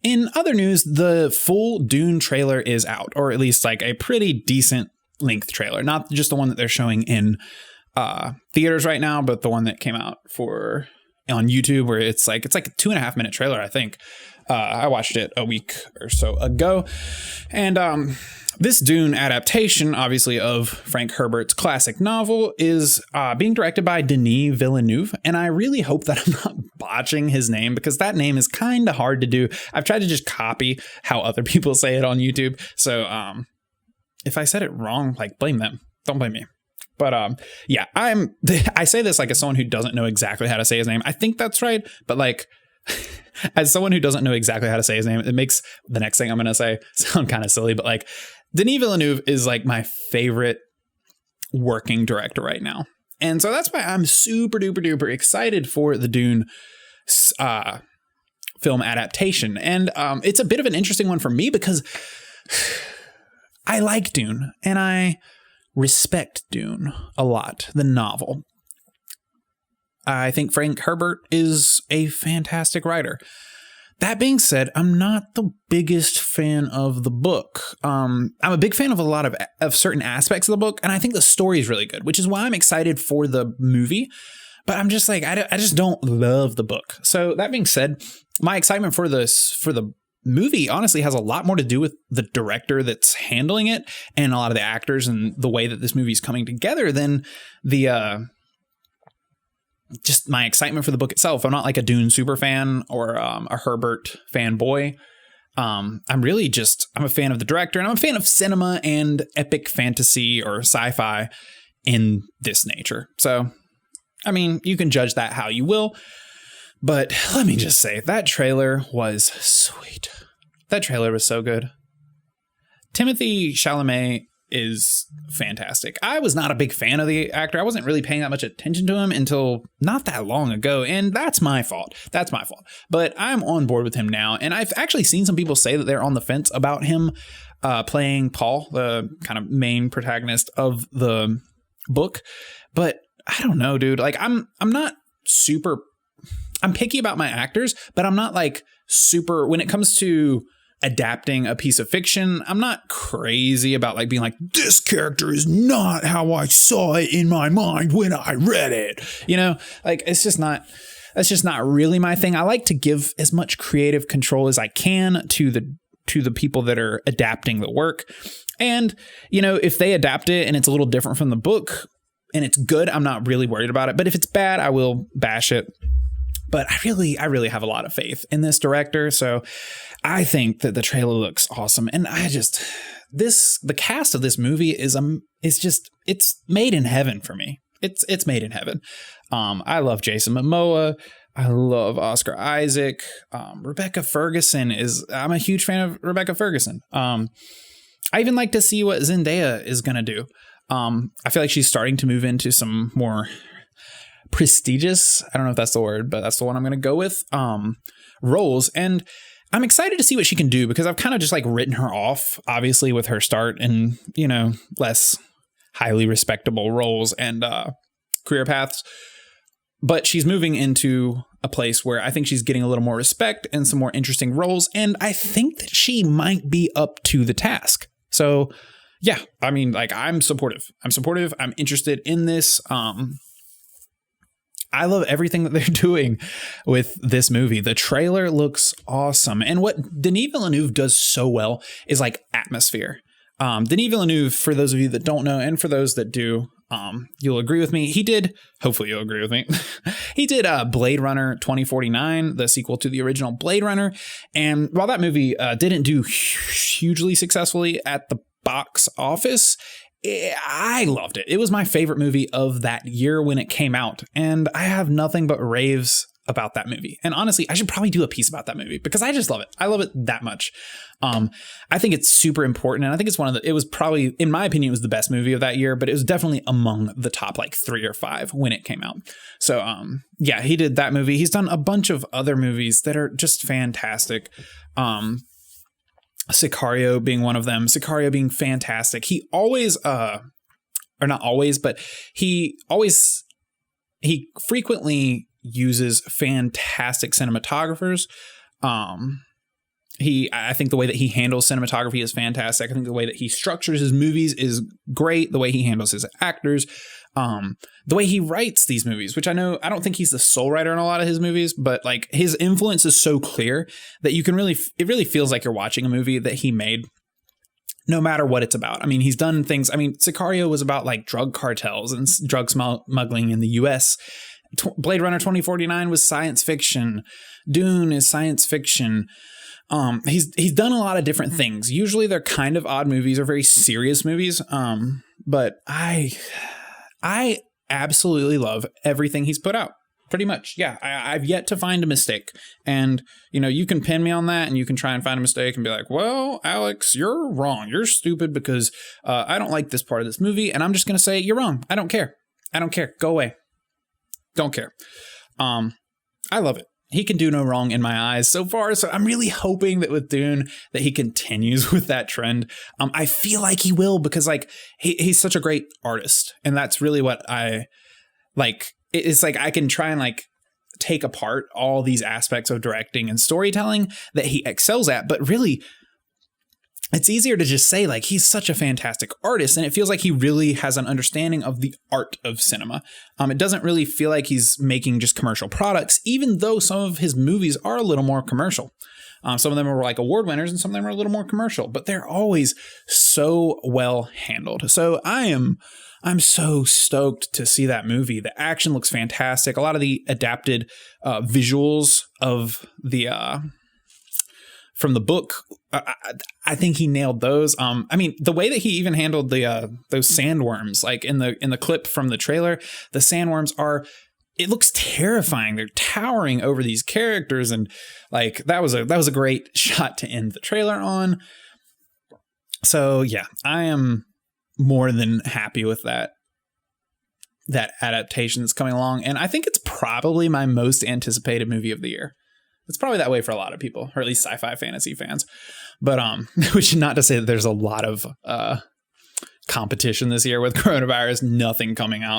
In other news, the full Dune trailer is out, or at least like a pretty decent length trailer. Not just the one that they're showing in theaters right now, but the one that came out on YouTube, where it's like a 2.5 minute trailer, I think. I watched it a week or so ago. And this Dune adaptation, obviously, of Frank Herbert's classic novel is being directed by Denis Villeneuve. And I really hope that I'm not botching his name, because that name is kind of hard to do. I've tried to just copy how other people say it on YouTube. So if I said it wrong, like, blame them. Don't blame me. But yeah, I say this like as someone who doesn't know exactly how to say his name. I think that's right. But like, as someone who doesn't know exactly how to say his name, it makes the next thing I'm going to say sound kind of silly. But like, Denis Villeneuve is like my favorite working director right now. And so that's why I'm super duper duper excited for the Dune film adaptation. And it's a bit of an interesting one for me, because I like Dune and I respect Dune a lot, the novel. I think Frank Herbert is a fantastic writer. That being said, I'm not the biggest fan of the book. I'm a big fan of a lot of certain aspects of the book, and I think the story is really good, which is why I'm excited for the movie. But I'm just like, I just don't love the book. So that being said, my excitement for the movie honestly has a lot more to do with the director that's handling it and a lot of the actors and the way that this movie is coming together than the just my excitement for the book itself. I'm not like a Dune super fan or a Herbert fanboy. I'm a fan of the director, and I'm a fan of cinema and epic fantasy or sci-fi in this nature. So, I mean, you can judge that how you will, but let me just say that trailer was sweet. That trailer was so good. Timothée Chalamet is fantastic. I was not a big fan of the actor. I wasn't really paying that much attention to him until not that long ago, and that's my fault. But I'm on board with him now, and I've actually seen some people say that they're on the fence about him playing Paul, the kind of main protagonist of the book. But I don't know, dude. Like, I'm picky about my actors, but I'm not like super when it comes to adapting a piece of fiction. I'm not crazy about like being like, this character is not how I saw it in my mind when I read it. You know, like that's just not really my thing. I like to give as much creative control as I can to the people that are adapting the work. And, you know, if they adapt it and it's a little different from the book and it's good, I'm not really worried about it. But if it's bad, I will bash it. But I really have a lot of faith in this director. So I think that the trailer looks awesome. And the cast of this movie is it's made in heaven for me. It's made in heaven. I love Jason Momoa. I love Oscar Isaac. Rebecca Ferguson I'm a huge fan of Rebecca Ferguson. I even like to see what Zendaya is going to do. I feel like she's starting to move into some more prestigious, I don't know if that's the word, but that's the one I'm going to go with, roles. And I'm excited to see what she can do, because I've kind of just like written her off, obviously, with her start in, you know, less highly respectable roles and career paths. But she's moving into a place where I think she's getting a little more respect and some more interesting roles. And I think that she might be up to the task. So yeah, I mean, like, I'm supportive. I'm interested in this. I love everything that they're doing with this movie. The trailer looks awesome. And what Denis Villeneuve does so well is like atmosphere. Denis Villeneuve, for those of you that don't know, and for those that do, you'll agree with me. Hopefully you'll agree with me. He did Blade Runner 2049, the sequel to the original Blade Runner. And while that movie didn't do hugely successfully at the box office, I loved it. It was my favorite movie of that year when it came out. And I have nothing but raves about that movie. And honestly, I should probably do a piece about that movie because I just love it. I love it that much. I think it's super important. And I think it's it was probably, in my opinion, it was the best movie of that year, but it was definitely among the top like 3 or 5 when it came out. So yeah, he did that movie. He's done a bunch of other movies that are just fantastic. Sicario being one of them. Sicario being fantastic. He always, or not always, but he frequently uses fantastic cinematographers. I think the way that he handles cinematography is fantastic. I think the way that he structures his movies is great. The way he handles his actors, the way he writes these movies, which I don't think he's the sole writer in a lot of his movies, but like his influence is so clear that it really feels like you're watching a movie that he made, no matter what it's about. I mean, he's done things. I mean, Sicario was about like drug cartels and drug smuggling in the US. Blade Runner 2049 was science fiction. Dune is science fiction. He's done a lot of different things. Usually they're kind of odd movies or very serious movies. But I absolutely love everything he's put out. Pretty much. Yeah. I've yet to find a mistake. And, you can pin me on that and you can try and find a mistake and be like, well, Alex, you're wrong. You're stupid because I don't like this part of this movie. And I'm just going to say, you're wrong. I don't care. Go away. Don't care. I love it. He can do no wrong in my eyes so far. So I'm really hoping that with Dune that he continues with that trend. I feel like he will because like he's such a great artist. And that's really what I like. It's like I can try and like take apart all these aspects of directing and storytelling that he excels at. But really, it's easier to just say like he's such a fantastic artist, and it feels like he really has an understanding of the art of cinema. It doesn't really feel like he's making just commercial products, even though some of his movies are a little more commercial. Some of them are like award winners and some of them are a little more commercial, but they're always so well handled. So I'm so stoked to see that movie. The action looks fantastic. A lot of the adapted visuals of the from the book, I think he nailed those. I mean, the way that he even handled the those sandworms, like in the clip from the trailer, the sandworms it looks terrifying. They're towering over these characters, and like that was a great shot to end the trailer on. So yeah, I am more than happy with that adaptation that's coming along, and I think it's probably my most anticipated movie of the year. It's probably that way for a lot of people, or at least sci-fi fantasy fans. But which is not to say that there's a lot of competition this year with coronavirus, nothing coming out